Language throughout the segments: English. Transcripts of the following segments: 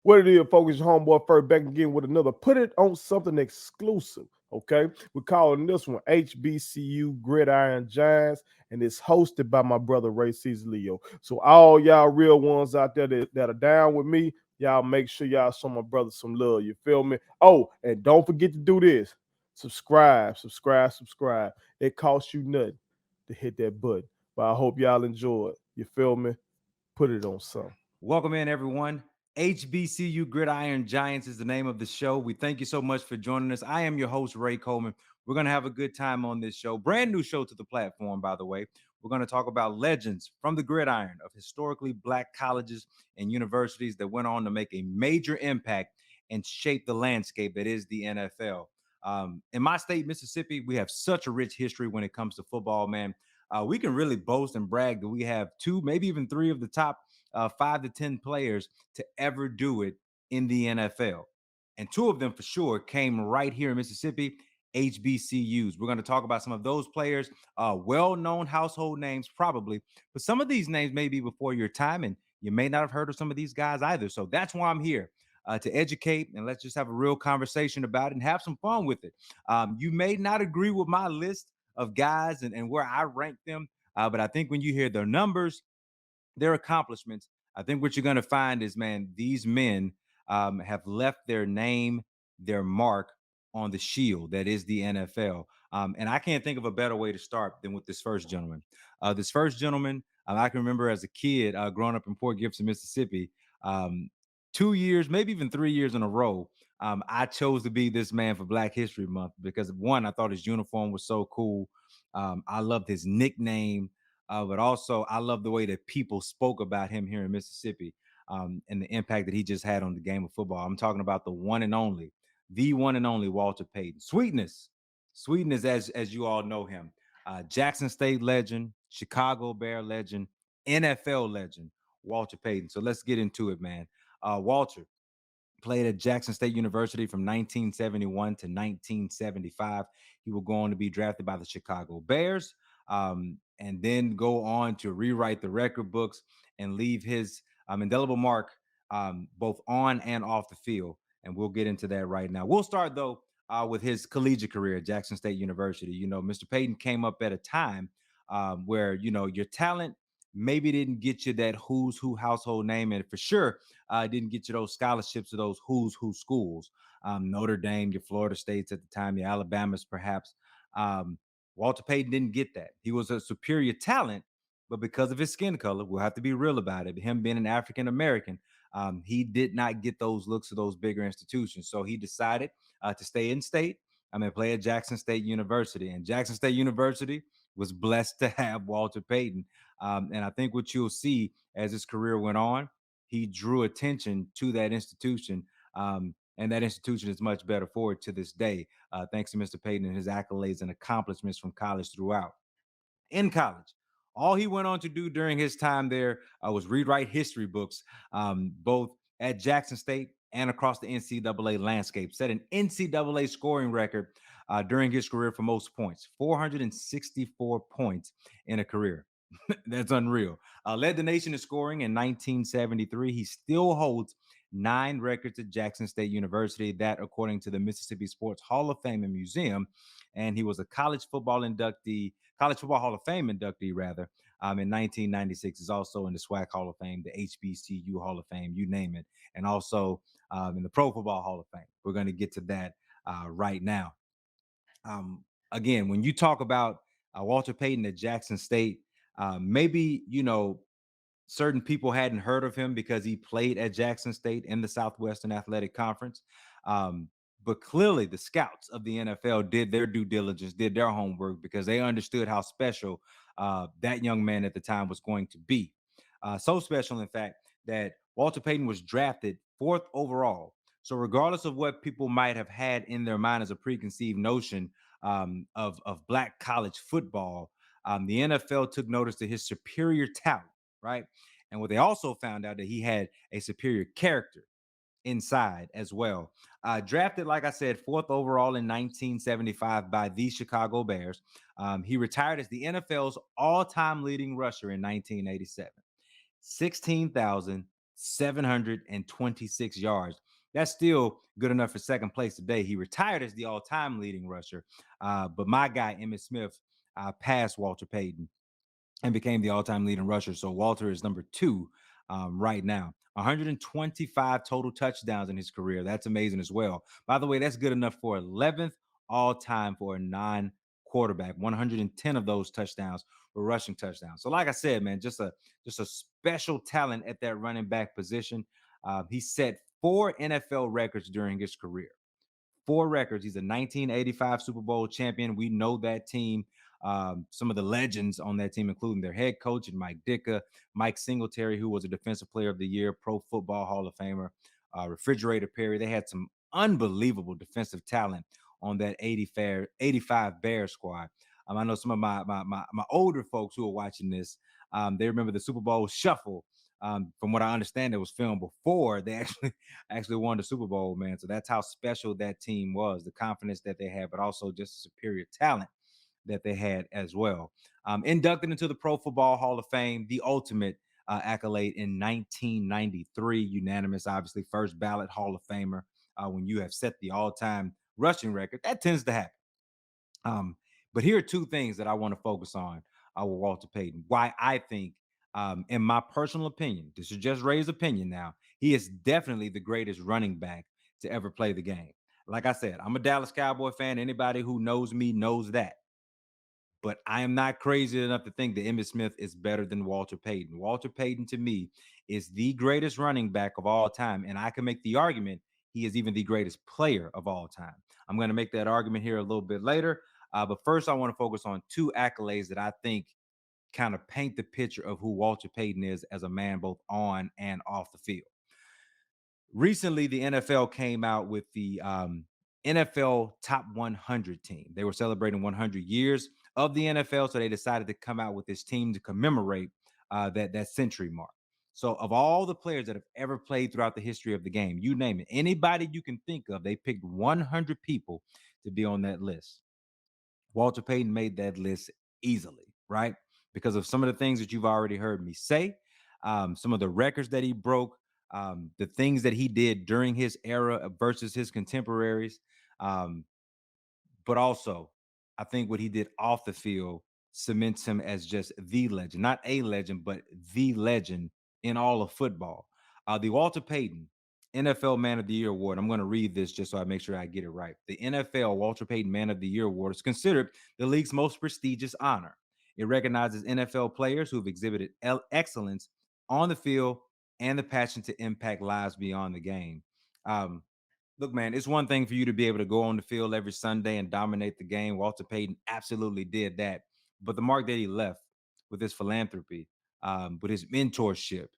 What it is, folks, your homeboy First back again with another. Put it on something exclusive. Okay, we're calling this one HBCU Gridiron Giants, and it's hosted by my brother Ray C's Leo. So all y'all real ones out there that are down with me, y'all make sure y'all show my brother some love. You feel me? Oh, and don't forget to do this. Subscribe, subscribe, subscribe. It costs you nothing to hit that button. But I hope y'all enjoy it. You feel me? Put it on some. Welcome in, everyone. HBCU Gridiron Giants is the name of the show. We thank you so much for joining us. I am your host, Ray Coleman. We're going to have a good time on this show. Brand new show to the platform, by the way. We're going to talk about legends from the gridiron of historically black colleges and universities that went on to make a major impact and shape the landscape that is the NFL. In my state, Mississippi, we have such a rich history when it comes to football, man. We can really boast and brag that we have two, maybe even three of the top 5 to 10 players to ever do it in the NFL. And two of them for sure came right here in Mississippi, HBCUs. We're going to talk about some of those players, well known household names, probably, but some of these names may be before your time, and you may not have heard of some of these guys either. So that's why I'm here. To educate, and let's just have a real conversation about it and have some fun with it. You may not agree with my list of guys and where I rank them, but I think when you hear their numbers, their accomplishments, I think what you're going to find is, man, these men have left their name, their mark on the shield that is the NFL. And I can't think of a better way to start than with this first gentleman. I can remember as a kid growing up in Port Gibson, Mississippi, 2 years, maybe even 3 years in a row. I chose to be this man for Black History Month because, one, I thought his uniform was so cool. I loved his nickname. But also, I love the way that people spoke about him here in Mississippi, and the impact that he just had on the game of football. I'm talking about the one and only Walter Payton. Sweetness, as you all know him, Jackson State legend, Chicago Bear legend, NFL legend, Walter Payton. So let's get into it, man. Walter played at Jackson State University from 1971 to 1975. He will go on to be drafted by the Chicago Bears, and then go on to rewrite the record books and leave his indelible mark, both on and off the field. And we'll get into that right now. We'll start, though, with his collegiate career at Jackson State University. You know, Mr. Payton came up at a time where, your talent maybe didn't get you that who's who household name, and for sure didn't get you those scholarships to those who's who schools. Notre Dame, your Florida States at the time, your Alabamas perhaps. Um, Walter Payton didn't get that. He was a superior talent, but because of his skin color, we'll have to be real about it. Him being an African American, he did not get those looks to those bigger institutions. So he decided to stay in state. Play at Jackson State University. And Jackson State University was blessed to have Walter Payton. And I think what you'll see as his career went on, he drew attention to that institution. And that institution is much better for it to this day, thanks to Mr. Payton and his accolades and accomplishments from college throughout. In college, all he went on to do during his time there was rewrite history books, both at Jackson State and across the NCAA landscape. Set an NCAA scoring record during his career for most points, 464 points in a career. That's unreal. Led the nation in scoring in 1973. He still holds 9 records at Jackson State University, that according to the Mississippi Sports Hall of Fame and Museum. And he was a College Football Hall of Fame inductee, rather, in 1996. Is also in the SWAC Hall of Fame, the HBCU Hall of Fame, you name it, and also in the Pro Football Hall of Fame. We're going to get to that right now. Again, when you talk about Walter Payton at Jackson State, maybe certain people hadn't heard of him because he played at Jackson State in the Southwestern Athletic Conference. But clearly, the scouts of the NFL did their due diligence, did their homework, because they understood how special that young man at the time was going to be. So special, in fact, that Walter Payton was drafted 4th overall. So, regardless of what people might have had in their mind as a preconceived notion of black college football, the NFL took notice to his superior talent, right? And what they also found out that he had a superior character inside as well. Drafted, like I said, 4th overall in 1975 by the Chicago Bears. He retired as the NFL's all-time leading rusher in 1987. 726 yards. That's still good enough for second place today. He retired as the all-time leading rusher, but my guy Emmitt Smith passed Walter Payton and became the all-time leading rusher. So Walter is number two right now. 125 total touchdowns in his career. That's amazing as well. By the way, that's good enough for 11th all-time for a non-quarterback. 110 of those touchdowns were rushing touchdowns. So, like I said, man, just a special talent at that running back position. He set 4 NFL records during his career. 4 records. He's a 1985 Super Bowl champion. We know that team. Some of the legends on that team, including their head coach and Mike Ditka, Mike Singletary, who was a Defensive Player of the Year, Pro Football Hall of Famer, Refrigerator Perry. They had some unbelievable defensive talent on that 85 Bear squad. I know some of my older folks who are watching this, they remember the Super Bowl Shuffle. From what I understand, it was filmed before they actually won the Super Bowl, man. So that's how special that team was, the confidence that they had, but also just the superior talent that they had as well. Inducted into the Pro Football Hall of Fame, the ultimate accolade in 1993, unanimous, obviously, first ballot Hall of Famer. When you have set the all-time rushing record, that tends to happen. But here are 2 things that I want to focus on with Walter Payton. Why I think, in my personal opinion, this is just Ray's opinion now, he is definitely the greatest running back to ever play the game. Like I said, I'm a Dallas Cowboy fan. Anybody who knows me knows that. But I am not crazy enough to think that Emmitt Smith is better than Walter Payton. Walter Payton, to me, is the greatest running back of all time. And I can make the argument he is even the greatest player of all time. I'm going to make that argument here a little bit later. But first, I want to focus on 2 accolades that I think kind of paint the picture of who Walter Payton is as a man, both on and off the field. Recently, the NFL came out with the NFL Top 100 team. They were celebrating 100 years of the NFL, so they decided to come out with this team to commemorate that century mark. So, of all the players that have ever played throughout the history of the game, you name it, anybody you can think of, they picked 100 people to be on that list. Walter Payton made that list easily, right? Because of some of the things that you've already heard me say, some of the records that he broke, the things that he did during his era versus his contemporaries. Um, but also, I think what he did off the field cements him as just the legend, not a legend, but the legend in all of football. The Walter Payton NFL Man of the Year Award. I'm going to read this just so I make sure I get it right. The NFL Walter Payton Man of the Year Award is considered the league's most prestigious honor. It recognizes NFL players who have exhibited excellence on the field and the passion to impact lives beyond the game. Um, Look, man, it's one thing for you to be able to go on the field every Sunday and dominate the game. Walter Payton absolutely did that. But the mark that he left with his philanthropy, with his mentorship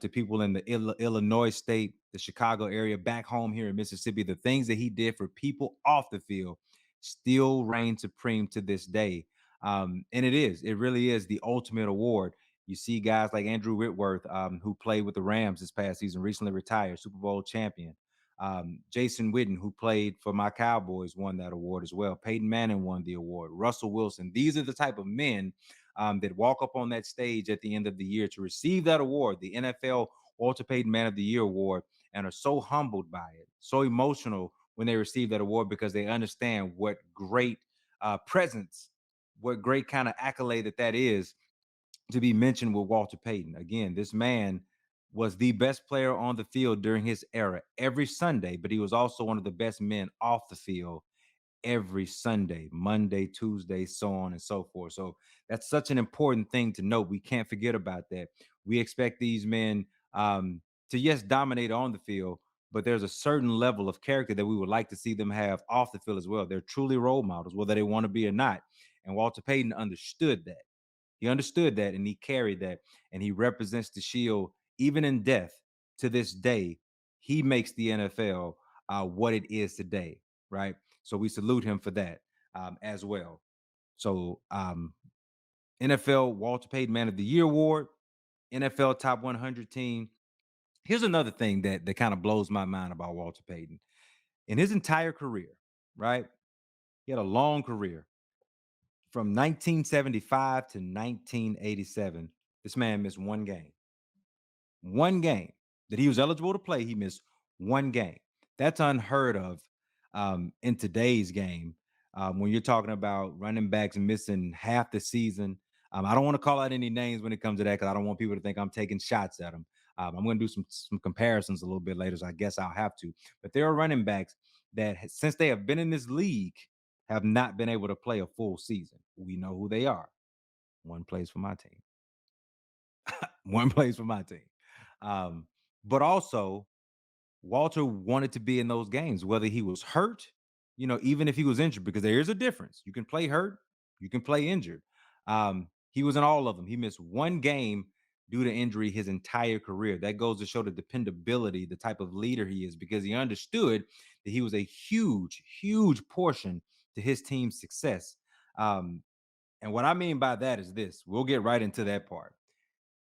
to people in the Illinois state, the Chicago area, back home here in Mississippi, the things that he did for people off the field still reign supreme to this day. And it really is the ultimate award. You see guys like Andrew Whitworth, who played with the Rams this past season, recently retired, Super Bowl champion. Jason Witten, who played for my Cowboys, won that award as well. Peyton Manning won the award. Russell Wilson. These are the type of men that walk up on that stage at the end of the year to receive that award, the NFL Walter Payton Man of the Year award, and are so humbled by it, so emotional when they receive that award because they understand what great presence, what great kind of accolade that is to be mentioned with Walter Payton. Again, this man was the best player on the field during his era every Sunday, but he was also one of the best men off the field every Sunday, Monday, Tuesday, so on and so forth. So that's such an important thing to note. We can't forget about that. We expect these men to, yes, dominate on the field, but there's a certain level of character that we would like to see them have off the field as well. They're truly role models, whether they want to be or not. And Walter Payton understood that. He understood that and he carried that, and he represents the shield even in death to this day. He makes the NFL what it is today, right? So we salute him for that as well. So NFL Walter Payton Man of the Year Award, NFL Top 100 team. Here's another thing that kind of blows my mind about Walter Payton. In his entire career, right? He had a long career. From 1975 to 1987, this man missed one game. One game. that he was eligible to play, he missed one game. That's unheard of in today's game. When you're talking about running backs missing half the season, I don't want to call out any names when it comes to that because I don't want people to think I'm taking shots at them. I'm going to do some comparisons a little bit later, so I guess I'll have to. But there are running backs that, since they have been in this league, have not been able to play a full season. We know who they are. One plays for my team. One plays for my team. Um, but also, Walter wanted to be in those games, whether he was hurt, even if he was injured, because there is a difference. You can play hurt, you can play injured. He was in all of them. He missed one game due to injury his entire career. That goes to show the dependability, the type of leader he is, because he understood that he was a huge, huge portion to his team's success. And what I mean by that is this. We'll get right into that part.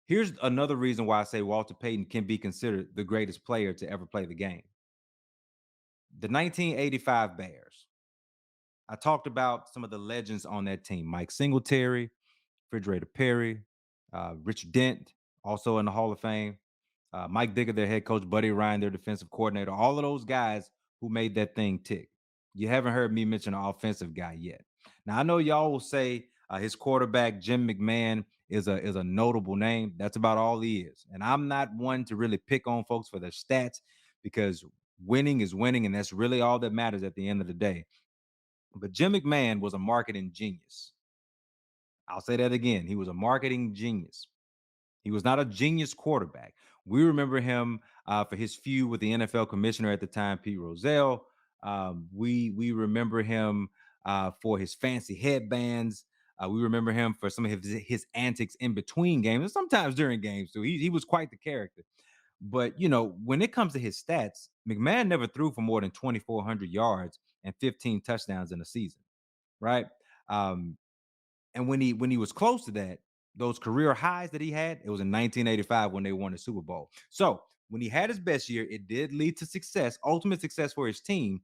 Here's another reason why I say Walter Payton can be considered the greatest player to ever play the game. The 1985 Bears. I talked about some of the legends on that team. Mike Singletary, Refrigerator Perry, Rich Dent, also in the Hall of Fame. Mike Dicker, their head coach, Buddy Ryan, their defensive coordinator, all of those guys who made that thing tick. You haven't heard me mention an offensive guy yet. Now, I know y'all will say his quarterback, Jim McMahon, is a notable name. That's about all he is. And I'm not one to really pick on folks for their stats because winning is winning, and that's really all that matters at the end of the day. But Jim McMahon was a marketing genius. I'll say that again. He was a marketing genius. He was not a genius quarterback. We remember him for his feud with the NFL commissioner at the time, Pete Rozelle. We remember him for his fancy headbands. We remember him for some of his antics in between games and sometimes during games too. He was quite the character. But when it comes to his stats, McMahon never threw for more than 2,400 yards and 15 touchdowns in a season, right? And when he was close to that, those career highs that he had, it was in 1985 when they won the Super Bowl. So when he had his best year, it did lead to success, ultimate success for his team,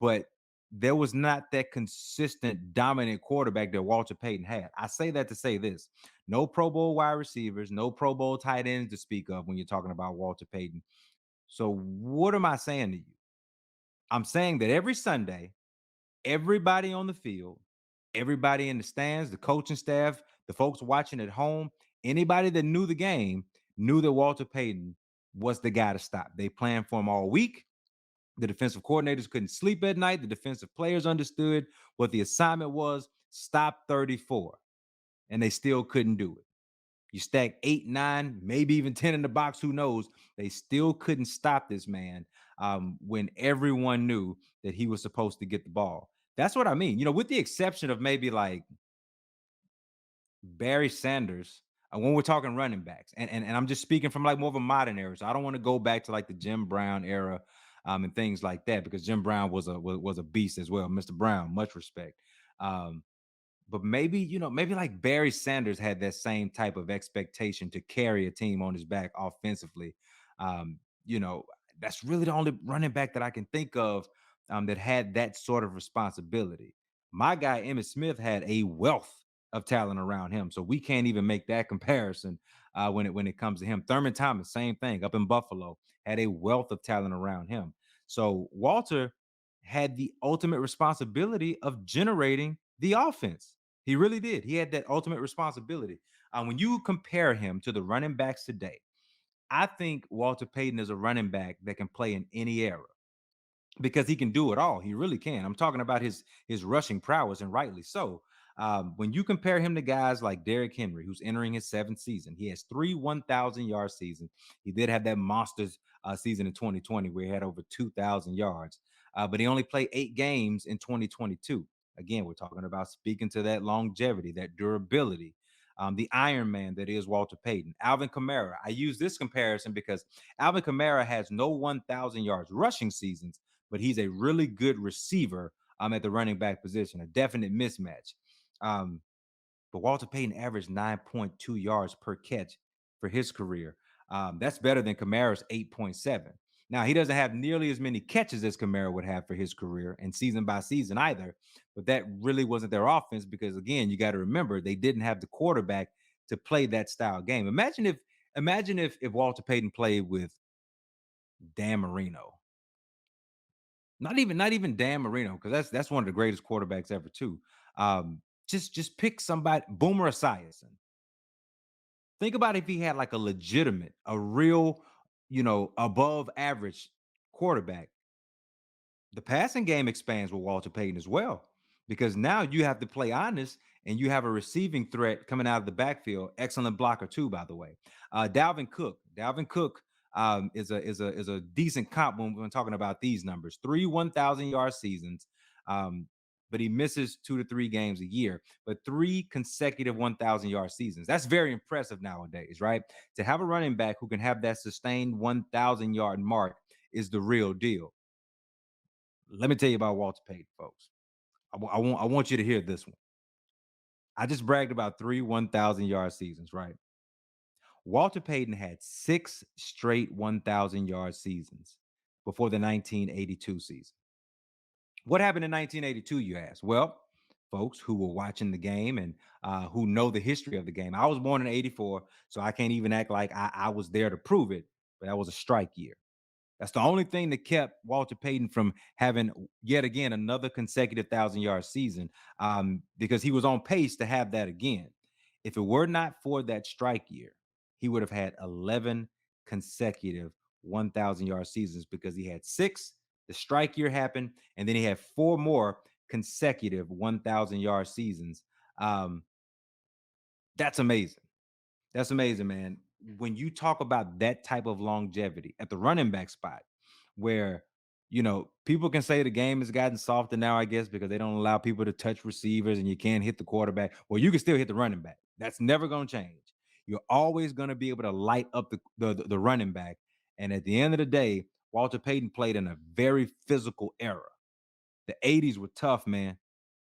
but there was not that consistent, dominant quarterback that Walter Payton had. I say that to say this: no Pro Bowl wide receivers, no Pro Bowl tight ends to speak of when you're talking about Walter Payton. So what am I saying to you? I'm saying that every Sunday, everybody on the field, everybody in the stands, the coaching staff, the folks watching at home, anybody that knew the game knew that Walter Payton was the guy to stop. They planned for him all week. The defensive coordinators couldn't sleep at night. The defensive players understood what the assignment was: stop 34. And they still couldn't do it. You stack 8, 9, maybe even 10 in the box, who knows? They still couldn't stop this man when everyone knew that he was supposed to get the ball. That's what I mean. With the exception of maybe like Barry Sanders, when we're talking running backs, and I'm just speaking from like more of a modern era. So I don't want to go back to like the Jim Brown era and things like that, because Jim Brown was a beast as well. Mr. Brown, much respect. But maybe like Barry Sanders had that same type of expectation to carry a team on his back offensively. You know, that's really the only running back that I can think of that had that sort of responsibility. My guy, Emmitt Smith, had a wealth of talent around him. So we can't even make that comparison when it comes to him. Thurman Thomas, same thing, up in Buffalo, had a wealth of talent around him. So Walter had the ultimate responsibility of generating the offense. He really did. He had that ultimate responsibility. When you compare him to the running backs today, I think Walter Payton is a running back that can play in any era because he can do it all. He really can. I'm talking about his rushing prowess, and rightly so. When you compare him to guys like Derrick Henry, who's entering his 7th season, he has 3 1,000-yard seasons. He did have that monsters season in 2020 where he had over 2,000 yards, but he only played 8 games in 2022. Again, we're talking about speaking to that longevity, that durability, the Iron Man that is Walter Payton. Alvin Kamara. I use this comparison because Alvin Kamara has no 1,000 yards rushing seasons, but he's a really good receiver at the running back position, a definite mismatch. But Walter Payton averaged 9.2 yards per catch for his career. That's better than Kamara's 8.7. Now, he doesn't have nearly as many catches as Kamara would have for his career and season by season either, but that really wasn't their offense because, again, you got to remember they didn't have the quarterback to play that style game. Imagine if Walter Payton played with Dan Marino. Not even Dan Marino, because that's one of the greatest quarterbacks ever too. Just pick somebody, Boomer Esiason. Think about if he had like a legitimate, a real, above average quarterback. The passing game expands with Walter Payton as well, because now you have to play honest and you have a receiving threat coming out of the backfield. Excellent blocker too, by the way. Dalvin Cook is a decent comp when we're talking about these numbers. 3 1,000-yard seasons, but he misses 2 to 3 games a year. But 3 consecutive 1,000-yard seasons. That's very impressive nowadays, right? To have a running back who can have that sustained 1,000-yard mark is the real deal. Let me tell you about Walter Payton, folks. I want you to hear this one. I just bragged about 3 1,000-yard seasons, right? Walter Payton had 6 straight 1,000-yard seasons before the 1982 season. What happened in 1982, you ask? Well, folks who were watching the game and who know the history of the game. I was born in 84, so I can't even act like I was there to prove it, but that was a strike year. That's the only thing that kept Walter Payton from having yet again another consecutive 1,000-yard season, because he was on pace to have that again. If it were not for that strike year, he would have had 11 consecutive 1,000-yard seasons, because he had 6, the strike year happened, and then he had 4 more consecutive 1,000-yard seasons. That's amazing. That's amazing, man. When you talk about that type of longevity at the running back spot, where, people can say the game has gotten softer now, I guess, because they don't allow people to touch receivers and you can't hit the quarterback. Well, you can still hit the running back. That's never going to change. You're always going to be able to light up the running back. And at the end of the day, Walter Payton played in a very physical era. The 80s were tough, man.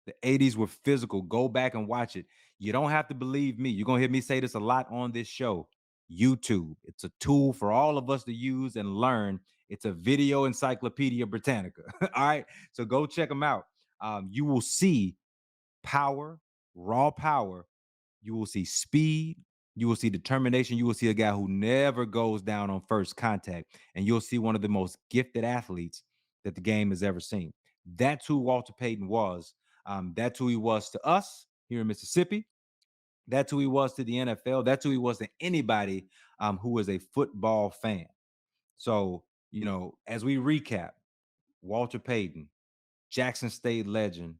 The 80s were physical. Go back and watch it. You don't have to believe me. You're going to hear me say this a lot on this show. YouTube. It's a tool for all of us to use and learn. It's a video encyclopedia Britannica. All right. So go check them out. You will see power, raw power. You will see speed. You will see determination. You will see a guy who never goes down on first contact. And you'll see one of the most gifted athletes that the game has ever seen. That's who Walter Payton was. That's who he was to us here in Mississippi. That's who he was to the NFL. That's who he was to anybody who was a football fan. So, as we recap, Walter Payton, Jackson State legend,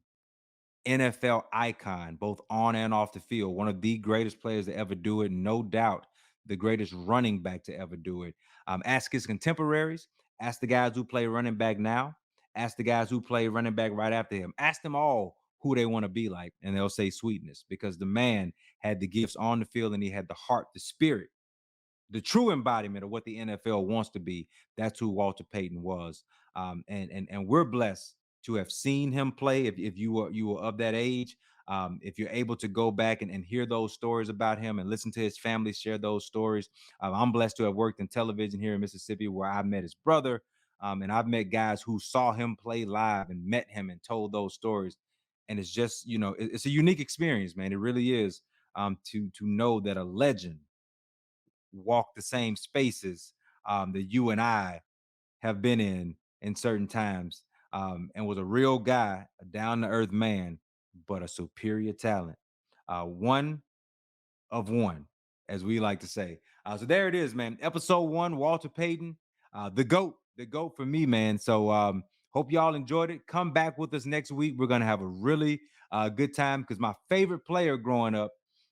NFL icon, both on and off the field, one of the greatest players to ever do it, no doubt the greatest running back to ever do it. Ask his contemporaries, ask the guys who play running back now, ask the guys who play running back right after him, ask them all who they want to be like, and they'll say Sweetness, because the man had the gifts on the field and he had the heart, the spirit, the true embodiment of what the NFL wants to be. That's who Walter Payton was. And we're blessed to have seen him play. If you were of that age, if you're able to go back and hear those stories about him and listen to his family share those stories. I'm blessed to have worked in television here in Mississippi, where I met his brother. And I've met guys who saw him play live and met him and told those stories. And it's just, it's a unique experience, man. It really is, to know that a legend walk the same spaces that you and I have been in certain times, and was a real guy, a down-to-earth man, but a superior talent. One of one, as we like to say. So there it is, man. Episode 1, Walter Payton, the GOAT for me, man. So hope y'all enjoyed it. Come back with us next week. We're going to have a really good time, because my favorite player growing up,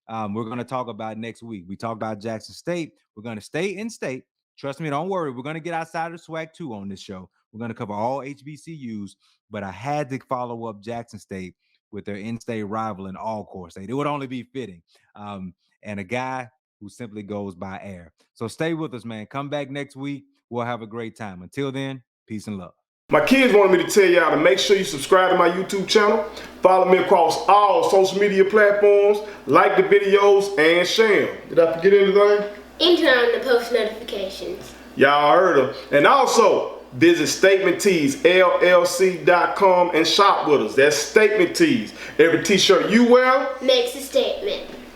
we're going to talk about next week. We talked about Jackson State. We're going to stay in state. Trust me, don't worry. We're going to get outside of the SWAC too on this show. We're going to cover all HBCUs, but I had to follow up Jackson State with their in-state rival in All-Core State. It would only be fitting. And a guy who simply goes by Air. So stay with us, man. Come back next week. We'll have a great time. Until then, peace and love. My kids wanted me to tell y'all to make sure you subscribe to my YouTube channel, follow me across all social media platforms, like the videos, and share them. Did I forget anything? And turn on the post notifications. Y'all heard them. And also, visit statementtees.llc.com and shop with us. That's Statement Tees. Every t-shirt you wear makes a statement.